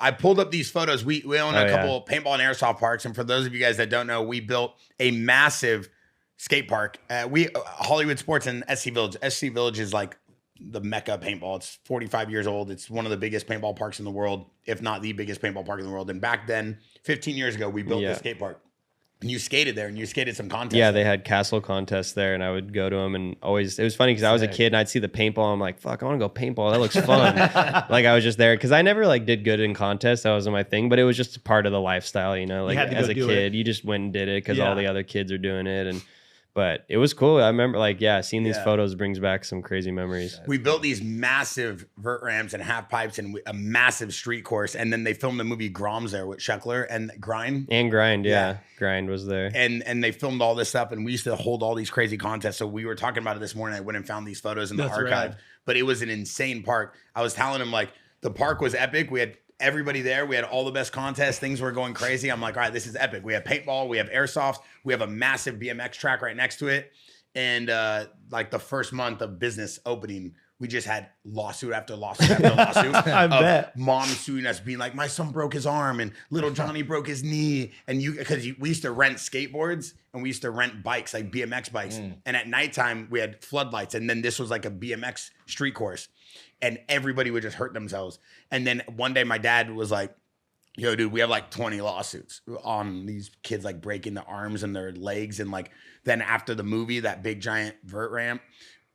I pulled up these photos. We own a couple paintball and airsoft parks. And for those of you guys that don't know, we built a massive skate park. Hollywood Sports and SC Village. SC Village is like the mecca of paintball. It's 45 years old. It's one of the biggest paintball parks in the world, if not the biggest paintball park in the world. And back then, 15 years ago, we built the skate park. And you skated there, and you skated some contests. Yeah, they had castle contests there, and I would go to them. And always, it was funny because I was a kid, and I'd see the paintball. I'm like, fuck, I want to go paintball. That looks fun. Like I was just there because I never like did good in contests. That wasn't my thing, but it was just part of the lifestyle, you know. Like as a kid, you just went and did it because all the other kids are doing it, but it was cool. I remember seeing these photos brings back some crazy memories. We built these massive vert ramps and half pipes and a massive street course. And then they filmed the movie Groms there with Scheckler and Grind. Grind was there. And they filmed all this stuff. And we used to hold all these crazy contests. So we were talking about it this morning. I went and found these photos in the archive. But it was an insane park. I was telling him like the park was epic. We had everybody there. We had all the best contests. Things were going crazy. I'm like, all right, this is epic. We have paintball. We have airsoft. We have a massive BMX track right next to it. And like the first month of business opening, we just had lawsuit after lawsuit after lawsuit. I bet. Mom suing us, being like, my son broke his arm and little Johnny broke his knee. And we used to rent skateboards and we used to rent bikes, like BMX bikes. And at nighttime, we had floodlights. And then this was like a BMX street course. And everybody would just hurt themselves. And then one day my dad was like, yo, dude, we have like 20 lawsuits on these kids like breaking their arms and their legs. And like then after the movie, that big giant vert ramp,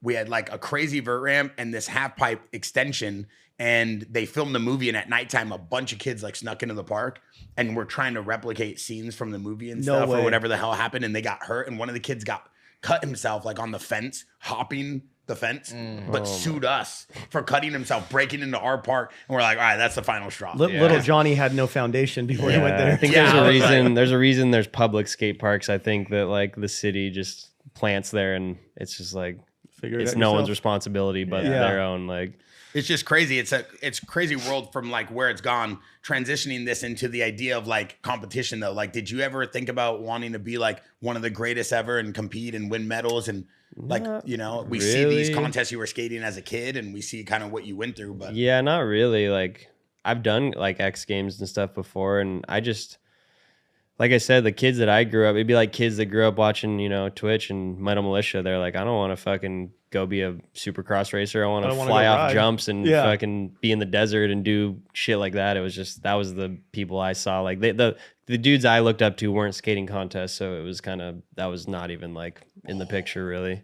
we had like a crazy vert ramp and this half pipe extension. And they filmed the movie. And at nighttime, a bunch of kids like snuck into the park and were trying to replicate scenes from the movie and stuff or whatever the hell happened. And they got hurt. And one of the kids got cut himself like on the fence, hopping the fence, but sued us for cutting himself, breaking into our park. And we're like, all right, that's the final straw. Little Johnny had no foundation before he went there. I think there's a reason. There's a reason there's public skate parks. I think that like the city just plants there, and it's just like it's no one's responsibility but their own. Like it's just crazy. It's crazy world from like where it's gone. Transitioning this into the idea of like competition though. Like, did you ever think about wanting to be like one of the greatest ever and compete and win medals and like, you know, we see these contests you were skating as a kid and we see kind of what you went through, but yeah, not really. Like I've done like X Games and stuff before. And I just, like I said, the kids that I grew up, it'd be like kids that grew up watching, you know, Twitch and Metal Militia. They're like, I don't want to fucking go be a supercross racer. I want to fly off jumps and fucking be in the desert and do shit like that. It was just, that was the people I saw. Like the dudes I looked up to weren't skating contests. So it was kind of, that was not even like in the picture really.